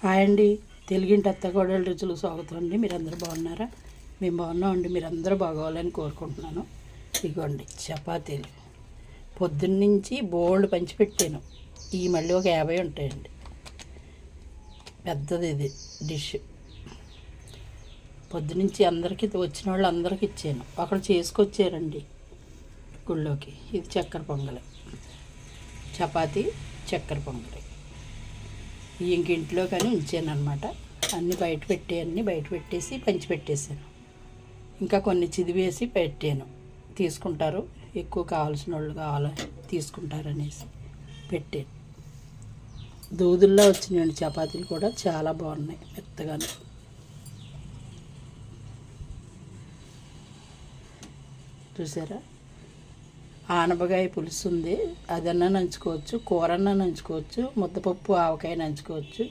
Hi అండి, తెలుగింటి అత్తకోడళ్ళ రుచులు స్వాగతం అండి. మీరందరూ బాగున్నారా? మేము బాగున్నామండి. మీరందరూ బాగోవాలని కోరుకుంటున్నాను. ఇదిగోండి చపాతీలు పొద్దున్నుంచి బోల్డ్ పంచిపెట్టాను. ఈ మళ్ళీ ఒక 50 ఉంటాయండి. పెద్దది ఇది డిష్. పొద్దునుంచి అందరికీ వచ్చిన వాళ్ళు అందరికీ ఇచ్చాను. అక్కడ చేసుకొచ్చారండి గుళ్ళోకి. ఇది చక్కెర పొంగలి, చపాతీ, చక్కెర పొంగలి. ఇంక ఇంట్లో కానీ ఉంచాను అనమాట. అన్నీ బయట పెట్టేసి పంచిపెట్టేసాను. ఇంకా కొన్ని చిదివేసి పెట్టాను. తీసుకుంటారు, ఎక్కువ కావాల్సిన వాళ్ళు తీసుకుంటారనేసి పెట్టాను. దూదుల్లో వచ్చినాయండి చపాతీలు కూడా చాలా బాగున్నాయి, మెత్తగానే. చూసారా? ఆనపకాయ పులుసు ఉంది, అదన్నా నంచుకోవచ్చు, కూరన్నా నంచుకోవచ్చు, ముద్దపప్పు ఆవకాయ నంచుకోవచ్చు.